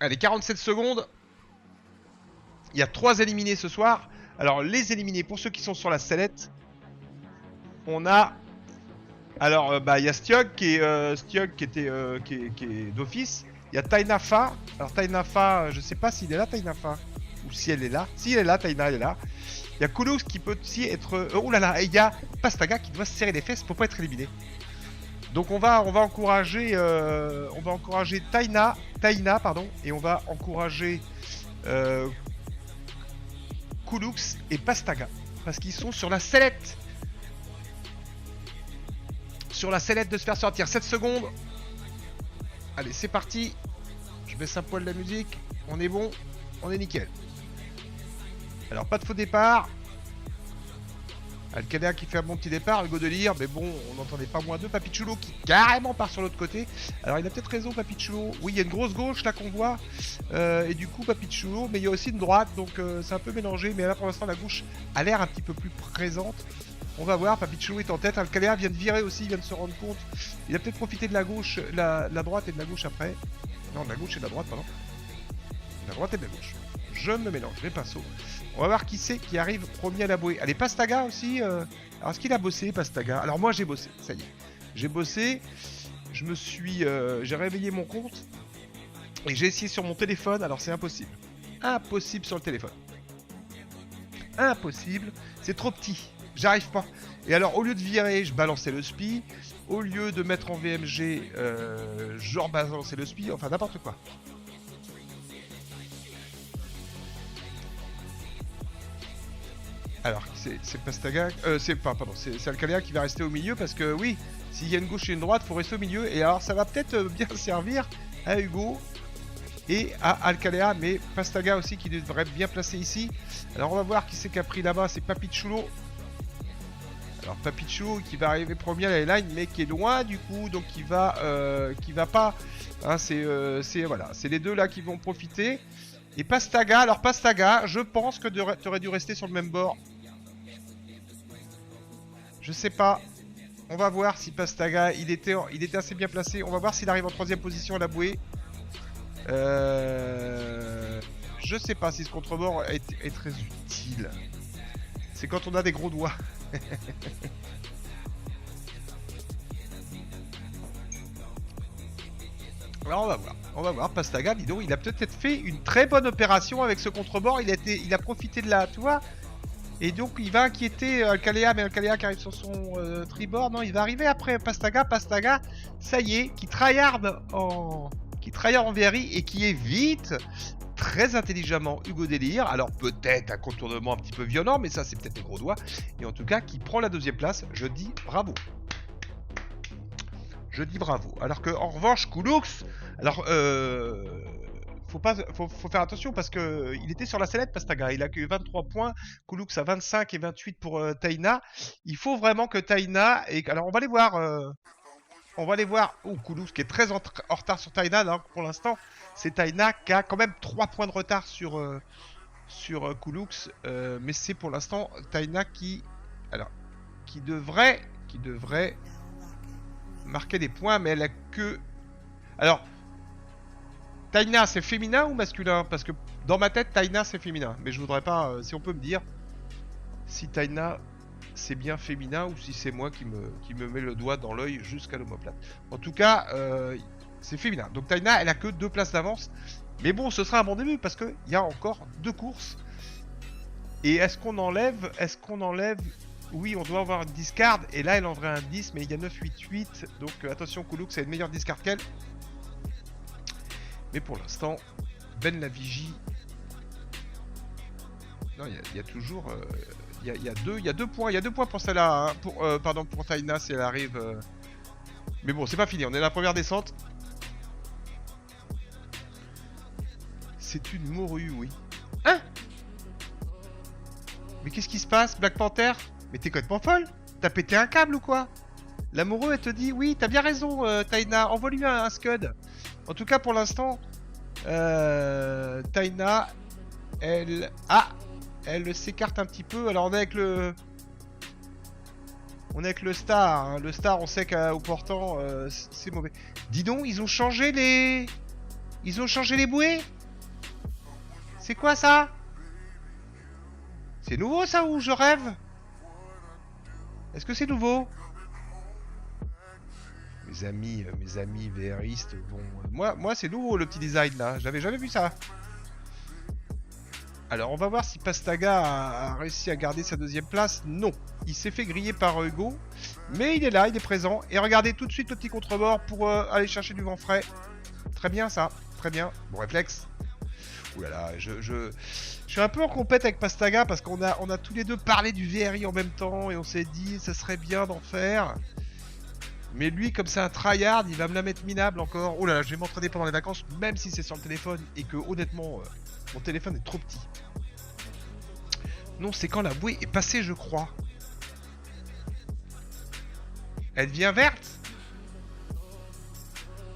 Allez, 47 secondes. Il y a 3 éliminés ce soir. Alors, les éliminés, pour ceux qui sont sur la sellette, on a... Alors, il y a Stiog qui est d'office. Il y a Tainafa. Alors, Tainafa, je sais pas s'il est là, Tainafa. Ou si elle est là. Si elle est là, Taina, elle est là. Il y a Koulouz qui peut aussi être... oh là là, et il y a Pastaga qui doit se serrer les fesses pour pas être éliminé. Donc on va encourager Taina, pardon, et on va encourager Koulouz et Pastaga parce qu'ils sont sur la sellette. Sur la sellette de se faire sortir. 7 secondes. Allez, c'est parti. Je baisse un poil la musique. On est bon. On est nickel. Alors, pas de faux départ. Alcalea qui fait un bon petit départ, Hugo Delire, mais bon, on n'entendait pas moins de Papichulo qui carrément part sur l'autre côté. Alors il a peut-être raison Papichulo. Oui, il y a une grosse gauche là qu'on voit. Et du coup Papichulo, mais il y a aussi une droite, donc c'est un peu mélangé. Mais là pour l'instant la gauche a l'air un petit peu plus présente. On va voir, Papichulo est en tête. Alcalea vient de virer aussi, il vient de se rendre compte. Il a peut-être profité de la gauche, la droite et de la gauche après. Non, de la gauche et de la droite, pardon. De la droite et de la gauche. Je me mélange, les pinceaux. On va voir qui c'est qui arrive premier à la bouée. Allez, Pastaga aussi. Alors, est-ce qu'il a bossé, Pastaga? Alors, moi, j'ai bossé. Ça y est. J'ai bossé. J'ai réveillé mon compte. Et j'ai essayé sur mon téléphone. Alors, c'est impossible. Impossible sur le téléphone. Impossible. C'est trop petit. J'arrive pas. Et alors, au lieu de virer, je balançais le SPI. Au lieu de mettre en VMG, je rebalançais le SPI. Enfin, n'importe quoi. Alors, c'est Pastaga, c'est Alcalea qui va rester au milieu parce que oui, s'il y a une gauche et une droite, il faut rester au milieu. Et alors, ça va peut-être bien servir à Hugo et à Alcalea, mais Pastaga aussi qui devrait être bien placé ici. Alors, on va voir qui c'est qui a pris là-bas, c'est Papichulo. Alors, Papichulo qui va arriver premier à la line, mais qui est loin du coup, donc qui va pas. Hein, voilà, c'est les deux là qui vont profiter. Et Pastaga, alors Pastaga, je pense que tu aurais dû rester sur le même bord. Je sais pas. On va voir si Pastaga, il était assez bien placé. On va voir s'il arrive en 3ème position à la bouée. Je sais pas si ce contrebord est très utile. C'est quand on a des gros doigts. Alors on va voir, Pastaga, dis donc, il a peut-être fait une très bonne opération avec ce contrebord, il a profité de la, tu vois, et donc il va inquiéter Alcalea, mais Alcalea qui arrive sur son tribord, non, il va arriver après Pastaga, ça y est, qui tryhard en VRI et qui évite très intelligemment Hugo Delire, alors peut-être un contournement un petit peu violent, mais ça c'est peut-être les gros doigts, et en tout cas qui prend la 2ème place, je dis bravo. Je dis bravo. Alors que en revanche, Koulouz, alors faut faire attention parce que il était sur la sellette Pastaga. Il a que 23 points. Koulouz a 25 et 28 pour Taina. Il faut vraiment que Taina et alors on va les voir. Oh, Koulouz qui est très en retard sur Taina là, pour l'instant. C'est Taina qui a quand même 3 points de retard sur Koulouz. Mais c'est pour l'instant Taina qui devrait marquer des points, mais elle a que... Alors, Taina, c'est féminin ou masculin? Parce que dans ma tête, Taina, c'est féminin. Mais je voudrais pas... si on peut me dire si Taina, c'est bien féminin ou si c'est moi qui me met le doigt dans l'œil jusqu'à l'omoplate. En tout cas, c'est féminin. Donc Taina, elle a que 2 places d'avance. Mais bon, ce sera un bon début parce qu'il y a encore 2 courses. Et est-ce qu'on enlève... Oui, on doit avoir une discard, et là elle enverrait un 10, mais il y a 9-8-8, donc attention, Koulouz c'est une meilleure discard qu'elle. Mais pour l'instant, Ben la vigie. Non, il y a toujours... il y a 2 points, il y a 2 points pour celle-là, hein, pour Taina si elle arrive. Mais bon, c'est pas fini, on est à la première descente. C'est une morue, oui. Hein? Mais qu'est-ce qui se passe, Black Panther? Mais t'es complètement folle? T'as pété un câble ou quoi? L'amoureux, elle te dit, oui, t'as bien raison, Taina, envoie-lui un scud. En tout cas, pour l'instant, Taina, elle s'écarte un petit peu. Alors, on est avec le star. Hein. Le star, on sait qu'au portant, c'est mauvais. Dis donc, ils ont changé les bouées? C'est quoi ça? C'est nouveau ça ou je rêve? Est-ce que c'est nouveau? Mes amis VRistes vont... Moi c'est nouveau le petit design là, j'avais jamais vu ça. Alors on va voir si Pastaga a réussi à garder sa deuxième place. Non, il s'est fait griller par Hugo, mais il est là, il est présent. Et regardez tout de suite le petit contre-bord pour aller chercher du vent frais. Très bien ça, très bien. Bon réflexe. Ouh là là, je suis un peu en compète avec Pastaga parce qu'on a tous les deux parlé du VRI en même temps et on s'est dit ça serait bien d'en faire. Mais lui, comme c'est un tryhard, il va me la mettre minable encore. Oh là là, je vais m'entraîner pendant les vacances, même si c'est sur le téléphone et que honnêtement, mon téléphone est trop petit. Non, c'est quand la bouée est passée, je crois. Elle devient verte?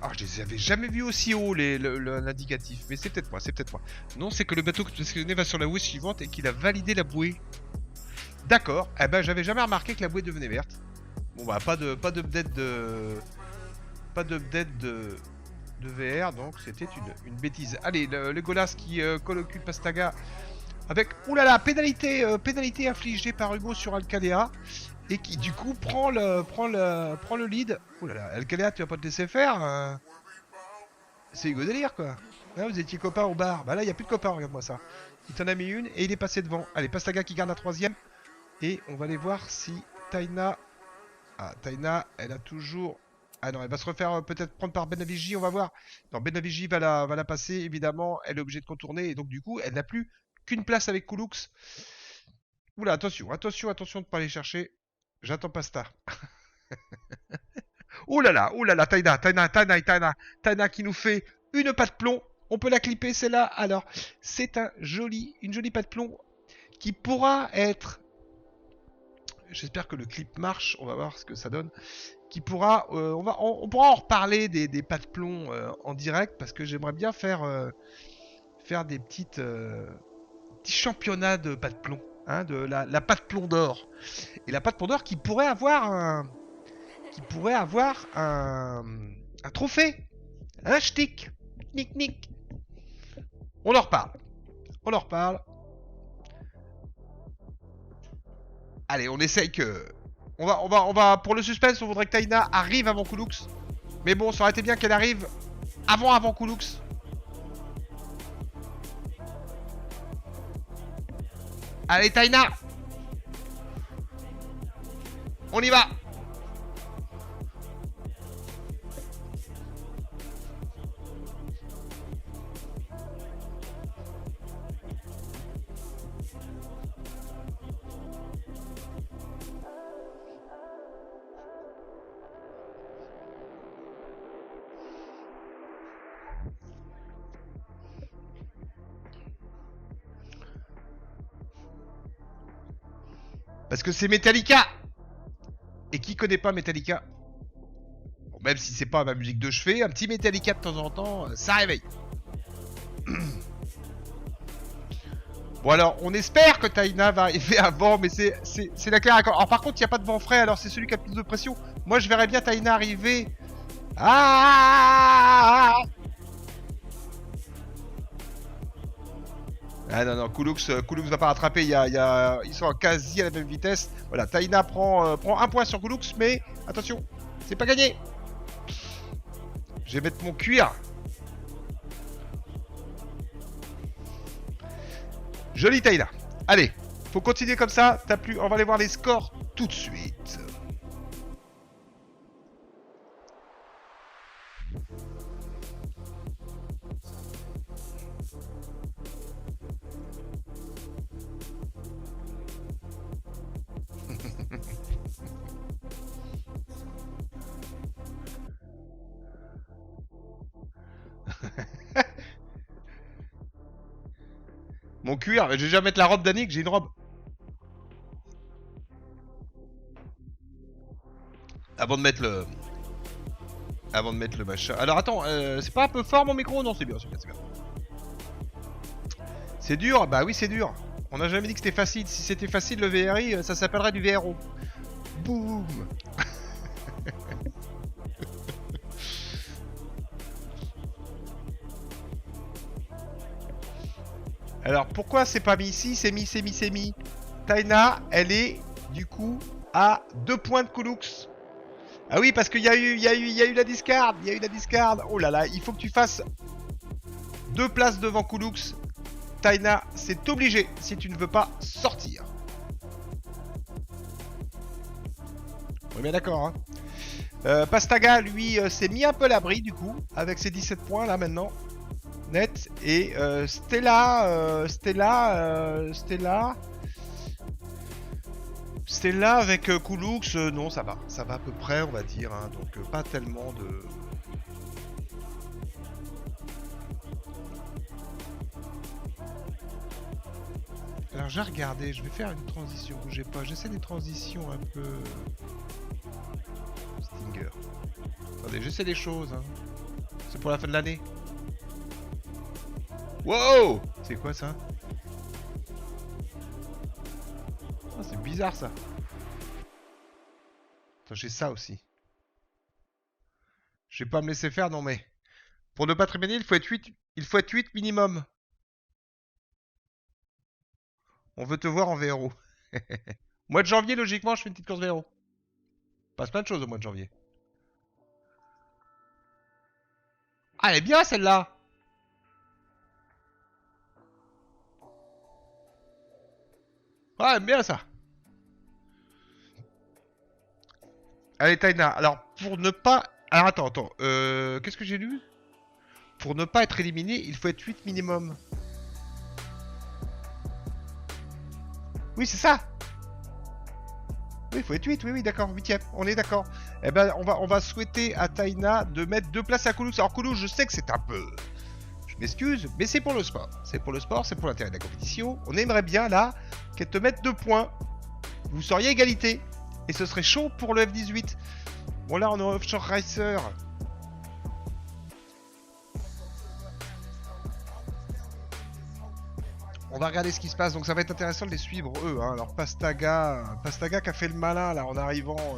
Ah, je les avais jamais vus aussi haut, l'indicatif. Mais c'est peut-être moi, c'est peut-être moi. Non, c'est que le bateau que tu as sélectionné va sur la bouée suivante et qu'il a validé la bouée. D'accord. Eh ben, j'avais jamais remarqué que la bouée devenait verte. Bon bah, pas d'update de VR, donc c'était une bêtise. Allez, le Golas qui colle au cul de Pastaga avec, oulala, pénalité infligée par Hugo sur Alcalea et qui du coup prend le lead. Oulala, Alcalea, tu vas pas te laisser faire. C'est Hugo délire quoi. Là, vous étiez copains au bar. Bah là, il n'y a plus de copains, regarde-moi ça. Il t'en a mis une et il est passé devant. Allez, Pastaga qui garde la troisième. Et on va aller voir si Taina... Ah, Taina, elle a toujours... Ah non, elle va se refaire peut-être prendre par Benavigi, on va voir. Non, Benavigi va la passer, évidemment. Elle est obligée de contourner. Et donc, du coup, elle n'a plus qu'une place avec Koulux. Oula, attention de ne pas aller chercher. J'attends Pasta. Oulala, Taina qui nous fait une patte plomb. On peut la clipper, celle-là. Alors, c'est une jolie patte plomb qui pourra être... J'espère que le clip marche, on va voir ce que ça donne. Qui pourra, on pourra en reparler des pas de plomb en direct parce que j'aimerais bien faire des petits championnats de pas de plomb, hein, de la pas de plomb d'or. Et la pas de plomb d'or qui pourrait avoir un trophée, un shtick, nick. On en reparle. Allez, on essaye que... On va, pour le suspense, on voudrait que Taina arrive avant Koulux. Mais bon, ça aurait été bien qu'elle arrive avant Koulux. Allez, Taina! On y va! Parce que c'est Metallica. Et qui connaît pas Metallica? Bon, même si c'est pas ma musique de chevet, un petit Metallica de temps en temps, ça réveille. Bon alors, on espère que Taina va arriver avant, mais c'est la claire accord. Alors par contre, il n'y a pas de vent frais, alors c'est celui qui a plus de pression. Moi, je verrais bien Taina arriver. Ah non, Koulux va pas rattraper, ils sont quasi à la même vitesse. Voilà, Taina prend un point sur Koulux, mais attention, c'est pas gagné. Je vais mettre mon cuir. Joli Taina. Allez, faut continuer comme ça, on va aller voir les scores tout de suite. Mon cuir, je vais déjà mettre la robe d'Annick, j'ai une robe. Avant de mettre le machin. Alors attends, c'est pas un peu fort mon micro? Non, c'est bien. C'est dur? Bah oui, c'est dur. On n'a jamais dit que c'était facile. Si c'était facile le VRI, ça s'appellerait du VRO. Boum. Alors pourquoi c'est pas mis ici? C'est mis. Taina, elle est du coup à 2 points de Kulux. Ah oui, parce qu'il y a eu la discard. Il y a eu la discard. Oh là là, il faut que tu fasses 2 places devant Kulux. Taina, c'est obligé si tu ne veux pas sortir. On est bien d'accord, hein. Pastaga, lui, s'est mis un peu à l'abri du coup, avec ses 17 points là maintenant. Net. Et Stella avec Kulux, non, ça va à peu près, on va dire, hein, donc pas tellement de... Alors j'ai regardé, je vais faire une transition, bougez pas, j'essaie des transitions un peu... Stinger. Attendez, j'essaie des choses, hein. C'est pour la fin de l'année. Wow! C'est quoi ça? Oh, c'est bizarre ça. Attends, j'ai ça aussi. Je vais pas me laisser faire, non mais... Pour ne pas tréminer, il faut être 8 minimum. On veut te voir en VRO. Mois de janvier, logiquement, je fais une petite course VRO. Passe plein de choses au mois de janvier. Ah, elle est bien celle-là! Ah, elle aime bien ça! Allez, Taina. Alors, pour ne pas... Alors, attends. Qu'est-ce que j'ai lu? Pour ne pas être éliminé, il faut être 8 minimum. Oui, c'est ça! Oui, il faut être 8, oui, d'accord, 8ème, on est d'accord. Eh ben, on va souhaiter à Taina de mettre 2 places à Kulux. Alors, Kulux, je sais que c'est un peu... Je m'excuse, mais c'est pour le sport. C'est pour le sport, c'est pour l'intérêt de la compétition. On aimerait bien, là, qu'elle te mette 2 points. Vous seriez égalité. Et ce serait chaud pour le F18. Bon, là, on a Offshore Racer. On va regarder ce qui se passe, donc ça va être intéressant de les suivre, eux. Hein. Alors, Pastaga qui a fait le malin, là, en arrivant...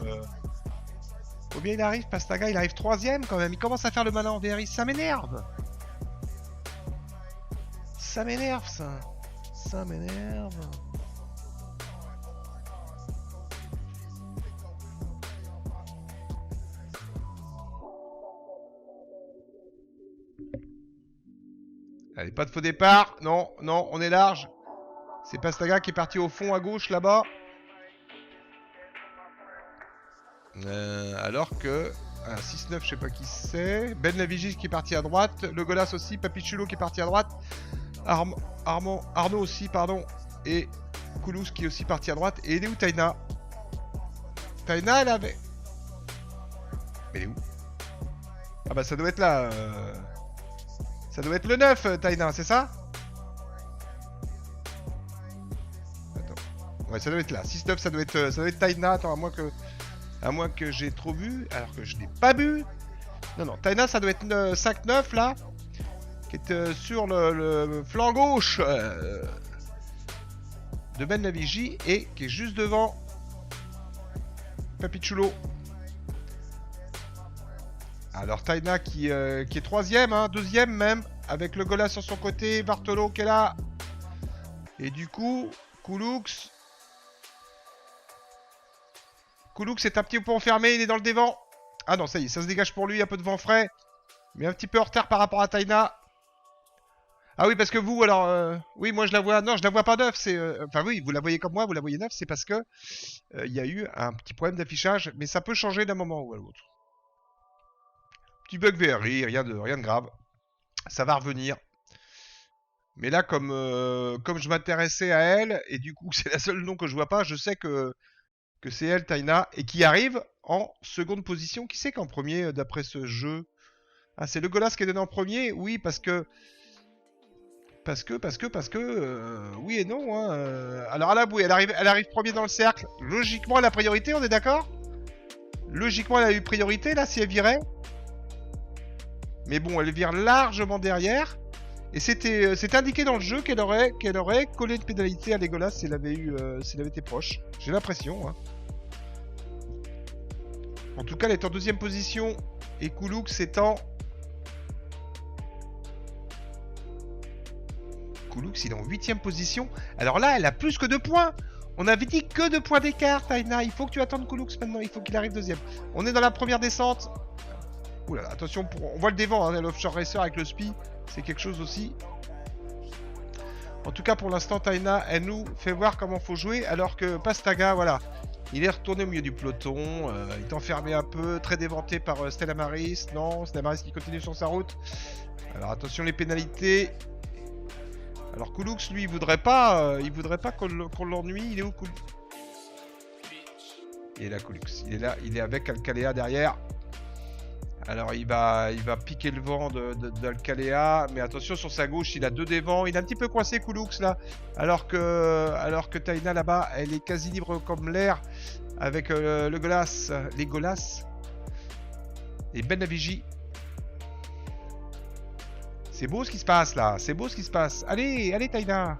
Combien il arrive, Pastaga? Il arrive 3ème, quand même. Il commence à faire le malin en VRI. Ça m'énerve. Ça m'énerve, ça. Ça m'énerve. Allez, pas de faux départ. Non, on est large. C'est Pastaga qui est parti au fond à gauche, là-bas. Alors que... 6-9, je sais pas qui c'est. Ben Lavigis qui est parti à droite. Le Golas aussi. Papichulo qui est parti à droite. Arnaud aussi, pardon. Et Kulux qui est aussi parti à droite. Et elle est où, Taina? Taina, elle avait... Mais elle est où? Ah bah ça doit être là. Ça doit être le 9, Taina, c'est ça? Attends. Ouais, ça doit être là. 6-9, ça doit être Taina. Attends, à moins que j'ai trop bu, alors que je n'ai pas bu. Non, Taina, ça doit être 5-9, là. Qui est sur le flanc gauche de Ben Lavigi et qui est juste devant Papichulo. Alors Taina qui est 3ème, hein, 2ème même, avec le Golas sur son côté, Bartolo qui est là. Et du coup, Kulux est un petit peu enfermé, il est dans le dévent. Ah non, ça y est, ça se dégage pour lui, un peu de vent frais. Mais un petit peu en retard par rapport à Taina. Ah oui, parce que vous, alors... oui, moi je la vois... Non, je la vois pas 9, c'est... Enfin oui, vous la voyez comme moi, vous la voyez 9, c'est parce que... Il y a eu un petit problème d'affichage, mais ça peut changer d'un moment ou à l'autre. Petit bug VRI, rien de grave. Ça va revenir. Mais là, comme je m'intéressais à elle, et du coup c'est la seule nom que je vois pas, je sais que c'est elle, Taina, et qui arrive en seconde position. Qui c'est qu'en premier d'après ce jeu? Ah, c'est le Golas qui est donné en premier? Oui, parce que... oui et non, hein. Alors à la bouée, elle arrive premier dans le cercle. Logiquement, elle a priorité, on est d'accord? Logiquement, elle a eu priorité, là, si elle virait. Mais bon, elle vire largement derrière. Et c'était indiqué dans le jeu qu'elle aurait collé une pénalité à Legolas s'il avait été proche. J'ai l'impression, hein. En tout cas, elle est en deuxième position. Et Kulux est en... Kulux, il est en 8ème position. Alors là, elle a plus que 2 points. On avait dit que 2 points d'écart, Taina. Il faut que tu attendes Kulux maintenant. Il faut qu'il arrive deuxième. On est dans la première descente. Oula, attention, on voit le dévent, hein, l'offshore racer avec le spi. C'est quelque chose aussi. En tout cas, pour l'instant, Taina, elle nous fait voir comment faut jouer. Alors que Pastaga, voilà. Il est retourné au milieu du peloton. Il est enfermé un peu. Très déventé par Stella Maris. Non, Stella Maris qui continue sur sa route. Alors attention les pénalités. Alors Kulux, lui, il voudrait pas qu'on l'ennuie. Il est où Kulux? Il est là Kulux. Il est là, il est avec Alcalea derrière. Alors il va piquer le vent d'Alcalea. Mais attention sur sa gauche, il a 2 dévents. Il est un petit peu coincé Kulux là. Alors que Taina là-bas, elle est quasi libre comme l'air. Avec le Golas. Les Golas. Et Ben Navigi. C'est beau ce qui se passe là, c'est beau ce qui se passe. Allez, allez Taina.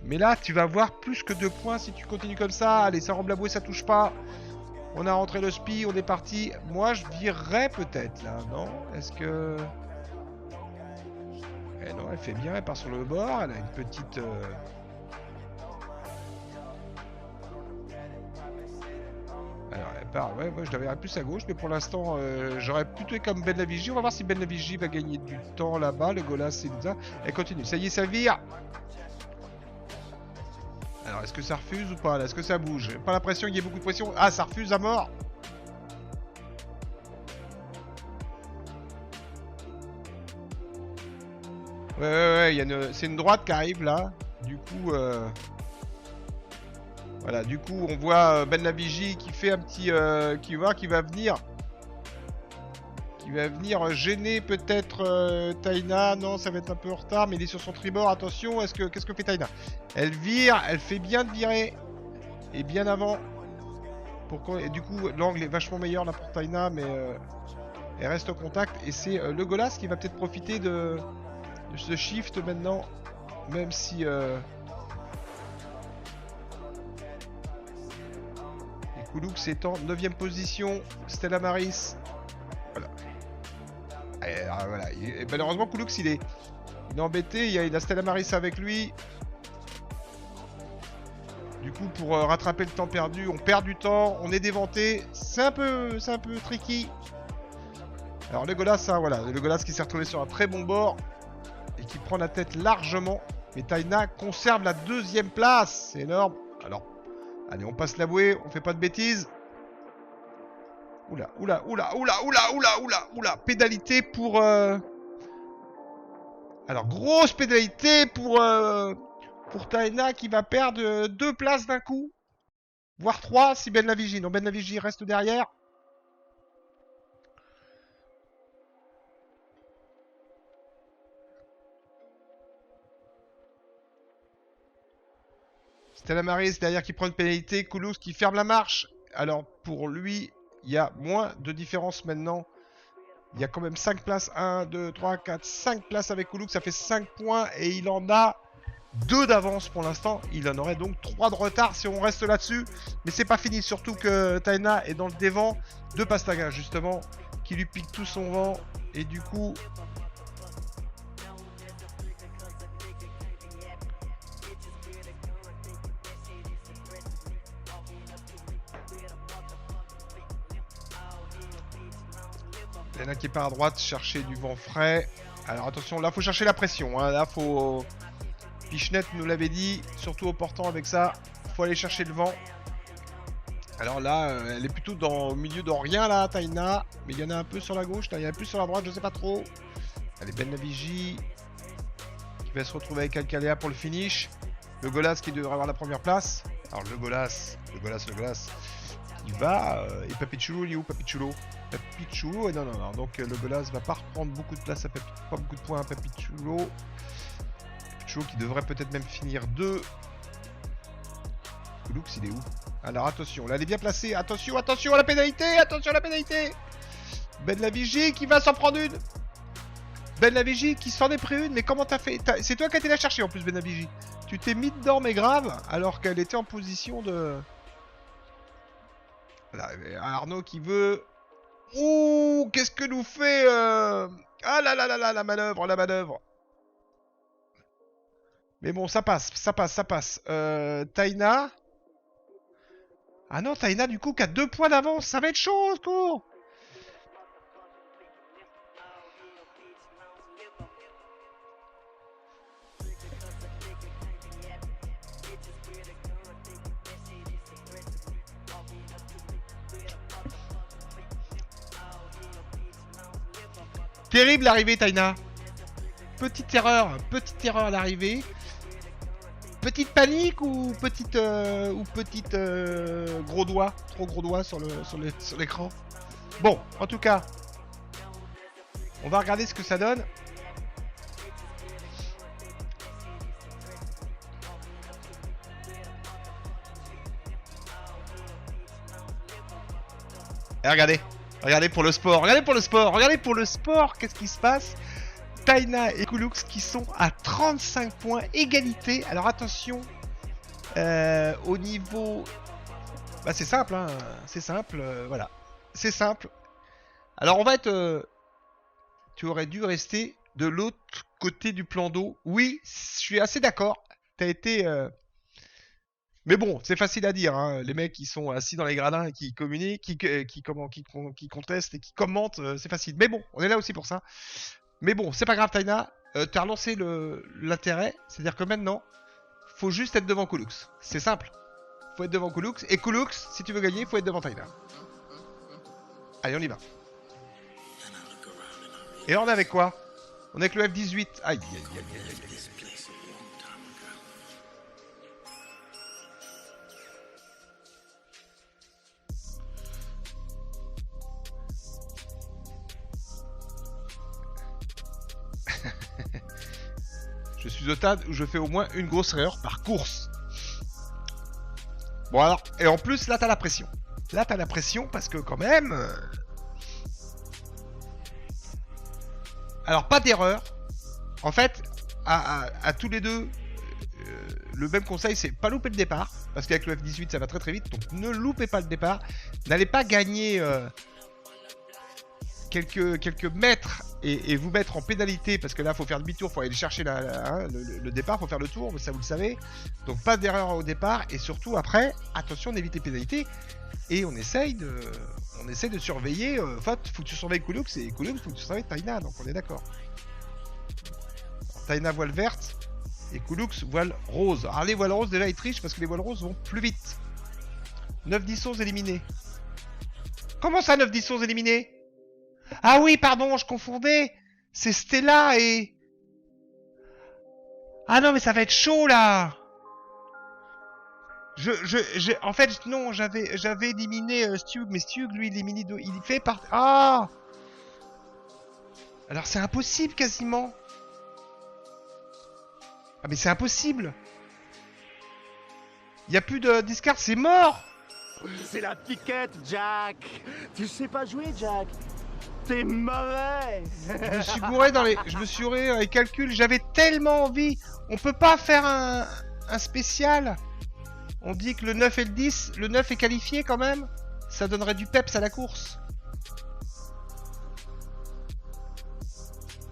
Mais là, tu vas avoir plus que 2 points si tu continues comme ça. Allez, ça remble la bouée, ça touche pas. On a rentré le spi, on est parti. Moi, je virerais peut-être là, non? Est-ce que... Eh non, elle fait bien, elle part sur le bord. Elle a une petite... Alors, elle part, ouais, moi je la verrais plus à gauche, mais pour l'instant, j'aurais plutôt comme Ben Navigi. On va voir si Ben Navigi va gagner du temps là-bas. Le Golas, c'est ça. Elle continue, ça y est, ça vire. Alors, est-ce que ça refuse ou pas? Est-ce que ça bouge? Pas l'impression qu'il y ait beaucoup de pression. Ah, ça refuse à mort. Ouais, c'est une droite qui arrive là. Du coup, voilà, du coup, on voit Ben Navigi qui fait un petit... qui va venir... Qui va venir gêner peut-être Taina. Non, ça va être un peu en retard, mais il est sur son tribord. Attention, qu'est-ce que fait Taina? Elle vire, elle fait bien de virer. Et bien avant. Et du coup, l'angle est vachement meilleur là pour Taina, mais elle reste au contact. Et c'est le Golas qui va peut-être profiter de ce shift maintenant. Même si... Kulux est en 9ème position. Stella Maris. Voilà. Voilà. Et malheureusement, Kulux, il est embêté. Il a Stella Maris avec lui. Du coup, pour rattraper le temps perdu, on perd du temps. On est déventé. C'est un peu tricky. Alors, le Golas, hein, voilà. Le Golas qui s'est retrouvé sur un très bon bord. Et qui prend la tête largement. Mais Taina conserve la 2ème place. C'est énorme. Alors, allez, on passe la bouée, on fait pas de bêtises. Oula, pénalité pour... Alors, grosse pénalité pour Taina qui va perdre 2 places d'un coup. Voire 3 si Ben Navigi. Non, Ben Navigi reste derrière. Stella Maris derrière qui prend une pénalité. Kulux qui ferme la marche. Alors pour lui, il y a moins de différence maintenant. Il y a quand même 5 places. 1, 2, 3, 4, 5 places avec Kulux. Ça fait 5 points et il en a 2 d'avance pour l'instant. Il en aurait donc 3 de retard si on reste là-dessus. Mais c'est pas fini. Surtout que Taina est dans le dévent de Pastaga justement. Qui lui pique tout son vent. Et du coup... Il y en a qui part à droite chercher du vent frais. Alors attention, là faut chercher la pression. Hein. Là faut... Pichenette nous l'avait dit, surtout au portant avec ça. Faut aller chercher le vent. Alors là, elle est plutôt au milieu de rien là, Taina. Mais il y en a un peu sur la gauche, là. Il y en a plus sur la droite, je sais pas trop. Allez, Ben Navigi qui va se retrouver avec Alcalea pour le finish. Le Golas qui devrait avoir la première place. Alors le Golas. Il va... et Papichulo, il est où Papichulo? Papichulo, et non. Donc le Golas va pas reprendre beaucoup de place à pas beaucoup de points à Papichulo. Papichulo qui devrait peut-être même finir 2. Kulux, il est où? Alors attention, là elle est bien placée. Attention à la pénalité. Ben Navigi qui va s'en prendre une. Ben Navigi qui s'en est pris une. Mais comment t'as fait? C'est toi qui as été la chercher en plus, Ben Navigi. Tu t'es mis dedans mais grave. Alors qu'elle était en position de... Voilà, Arnaud qui veut... Ouh, qu'est-ce que nous fait Ah là, la manœuvre. Mais bon, ça passe, ça passe, ça passe. Taina. Ah non, Taina, du coup, qui a 2 points d'avance. Ça va être chaud, au secours. Terrible l'arrivée, Taina. Petite erreur à l'arrivée. Petite panique ou petite gros doigt, trop gros doigt sur l'écran. Bon, en tout cas, on va regarder ce que ça donne. Et regardez pour le sport, regardez pour le sport, qu'est-ce qui se passe? Taina et Kulux qui sont à 35 points, égalité. Alors attention, au niveau... Bah c'est simple, hein. C'est simple, voilà. C'est simple. Alors on va être... Tu aurais dû rester de l'autre côté du plan d'eau. Oui, je suis assez d'accord. T'as été... Mais bon, c'est facile à dire, hein. Les mecs qui sont assis dans les gradins et qui communiquent, qui contestent et qui commentent, c'est facile. Mais bon, on est là aussi pour ça. Mais bon, c'est pas grave, Taina. Tu as relancé l'intérêt. C'est-à-dire que maintenant, faut juste être devant Kulux. C'est simple. Faut être devant Kulux. Et Kulux, si tu veux gagner, faut être devant Taina. Allez, on y va. Et là, on est avec quoi? On est avec le F18. Aïe, aïe, aïe, aïe, aïe, aïe. Je suis au stade où je fais au moins une grosse erreur par course. Bon alors, et en plus là t'as la pression. Là t'as la pression parce que quand même... Alors pas d'erreur. En fait, à tous les deux, le même conseil c'est pas louper le départ. Parce qu'avec le F18 ça va très très vite. Donc ne loupez pas le départ. N'allez pas gagner quelques mètres et vous mettre en pénalité parce que là faut faire demi-tour, faut aller chercher le départ, faut faire le tour, ça vous le savez. Donc pas d'erreur au départ et surtout après, attention d'éviter les pénalités et on essaye de surveiller. En fait, faut que tu surveilles Kulux et Kulux faut que tu surveilles Taina, donc on est d'accord. Taina voile verte et Kulux voile rose. Alors les voiles roses déjà ils trichent parce que les voiles roses vont plus vite. 9, 10, 11 éliminés. Comment ça 9, 10, 11 éliminés? Ah oui, pardon, je confondais. C'est Stella et... Ah non, mais ça va être chaud, là. En fait, non, j'avais éliminé Stug, mais Stug, lui, il fait par... Ah. Alors, c'est impossible, quasiment. Ah, mais c'est impossible. Il n'y a plus de discard, c'est mort. C'est la piquette, Jack. Tu sais pas jouer, Jack. T'es mauvais. Je me suis gouré dans les calculs. J'avais tellement envie. On peut pas faire un spécial. On dit que le 9 et le 10, le 9 est qualifié quand même. Ça donnerait du peps à la course.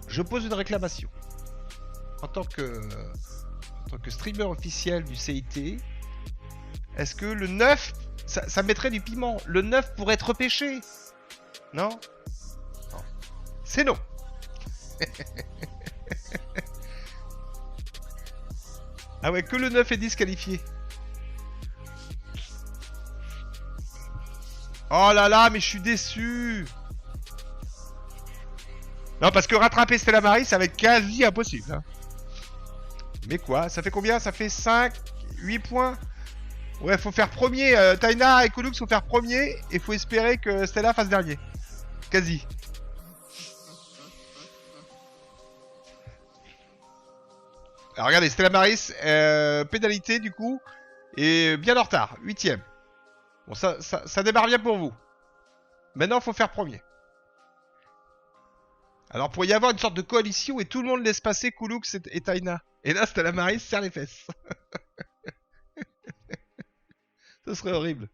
Je pose une réclamation. En tant que streamer officiel du CIT, est-ce que le 9, ça mettrait du piment. Le 9 pourrait être repêché. Non? C'est non. Ah ouais, que le 9 est disqualifié. Oh là là, mais je suis déçu. Non, parce que rattraper Stella Maris, ça va être quasi impossible. Hein. Mais quoi? Ça fait combien? Ça fait 5, 8 points. Ouais, faut faire premier. Taina et Kulux, faut faire premier. Et faut espérer que Stella fasse dernier. Quasi. Alors regardez, Stella Maris, pénalité du coup, et bien en retard, 8ème. Bon, ça démarre bien pour vous. Maintenant, il faut faire premier. Alors, pour y avoir une sorte de coalition et tout le monde laisse passer Kulux et Taina. Et là, Stella Maris serre les fesses. Ce serait horrible.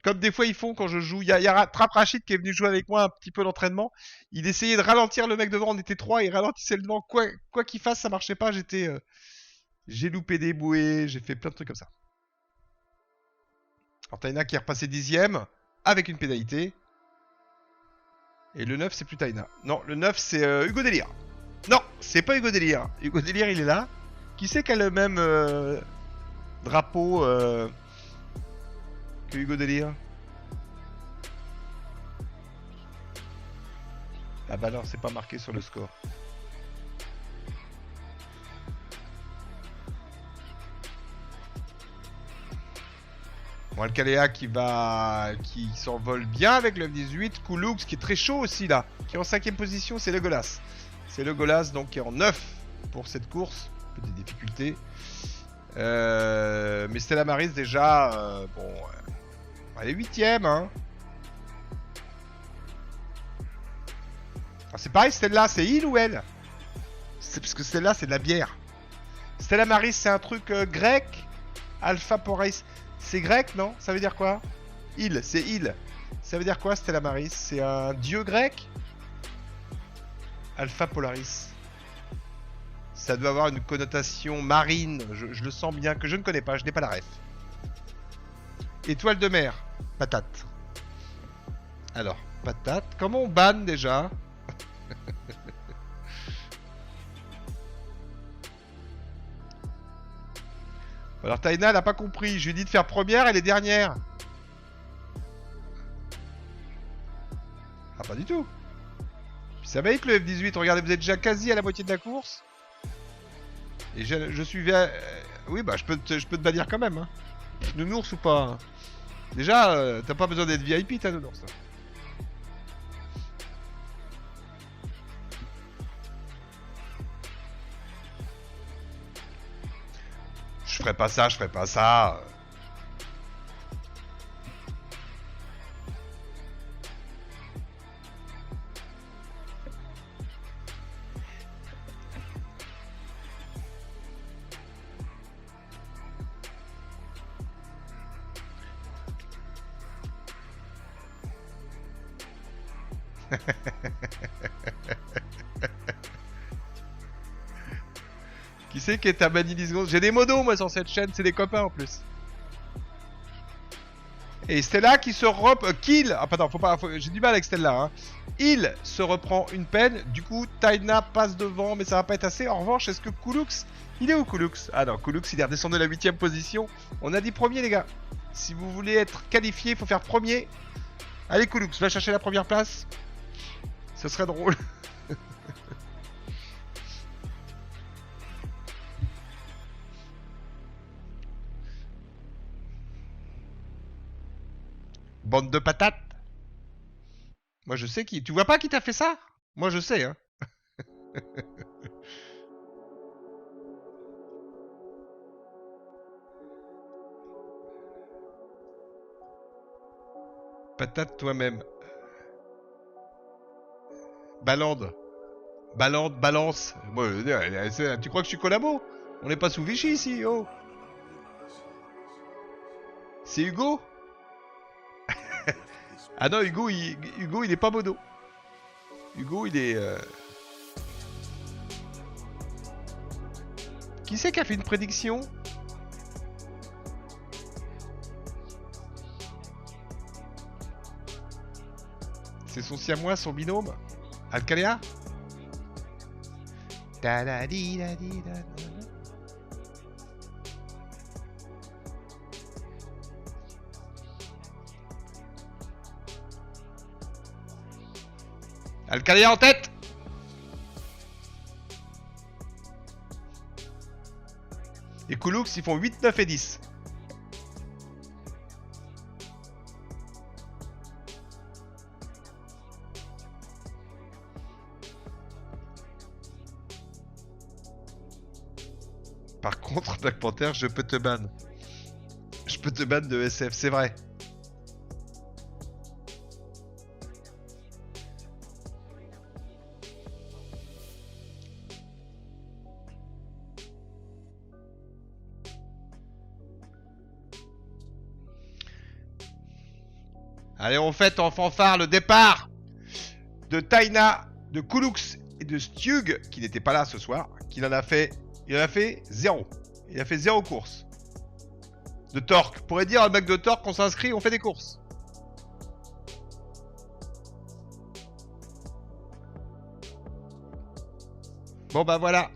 Comme des fois ils font quand je joue. Il y a Trap Rachid qui est venu jouer avec moi un petit peu d'entraînement. Il essayait de ralentir le mec devant, on était 3, il ralentissait le devant. Quoi qu'il fasse, ça marchait pas. J'ai loupé des bouées, j'ai fait plein de trucs comme ça. Alors Taina qui est repassé 10ème avec une pénalité. Et le 9 c'est plus Taina. Non, le 9 c'est Hugo Délire. Non, c'est pas Hugo Délire. Hugo Délire il est là. Qui c'est qui a le même drapeau que Hugo Délire? Ah bah non, c'est pas marqué sur le score. Bon, Alcalea qui s'envole bien avec le F18. Koulux qui est très chaud aussi là. Qui est en 5ème position, c'est Legolas. C'est Legolas donc qui est en 9 pour cette course. Petite difficulté. Mais Stella Maris déjà, bon, elle est 8ème hein. Alors, c'est pareil, Stella, c'est il ou elle? C'est parce que Stella c'est de la bière. Stella Maris c'est un truc grec. Alpha Poris. C'est grec, non? Ça veut dire quoi? C'est il. Ça veut dire quoi, Stella Maris? C'est un dieu grec? Alpha Polaris. Ça doit avoir une connotation marine. Je le sens bien, que je ne connais pas. Je n'ai pas la ref. Étoile de mer. Patate. Alors, patate. Comment on banne déjà? Alors Taina elle a pas compris, je lui ai dit de faire première, elle est dernière. Ah pas du tout. Puis ça va être le F18, regardez vous êtes déjà quasi à la moitié de la course. Et je suis vers... oui bah je peux te bannir quand même hein. Nounours ou pas. Déjà t'as pas besoin d'être VIP ta nounours. Je ferai pas ça, je ferai pas ça. Qui c'est qui est à banni 10 secondes? J'ai des modos moi sur cette chaîne, c'est des copains en plus. Et Stella qui se kill. Ah pardon, j'ai du mal avec Stella hein. Il se reprend une peine, du coup Taina passe devant mais ça va pas être assez. En revanche, est-ce que Koulux, il est où Koulux? Ah non, Koulux il est redescendu à la 8ème position. On a dit premier les gars. Si vous voulez être qualifié, il faut faire premier. Allez Koulux, va chercher la première place. Ce serait drôle. Bande de patates. Moi je sais qui. Tu vois pas qui t'a fait ça? Moi je sais hein. Patate toi-même. Balande. Balande, balance. Moi, tu crois que je suis collabo? On n'est pas sous Vichy ici, oh. C'est Hugo? Ah non, Hugo, il est pas modo. Hugo, il est... Qui c'est qui a fait une prédiction? C'est son siamois, son binôme? Alcalea? Alcalea en tête! Et Koulux, ils font 8, 9 et 10. Par contre, Black Panther, je peux te ban. Je peux te ban de SF, c'est vrai. Allez, on fête en fanfare le départ de Taina, de Kulux et de Stug, qui n'était pas là ce soir, il en a fait 0. Il a fait 0 course. De Torque. Pourrait dire au mec de Torque qu'on s'inscrit, on fait des courses. Bon bah voilà,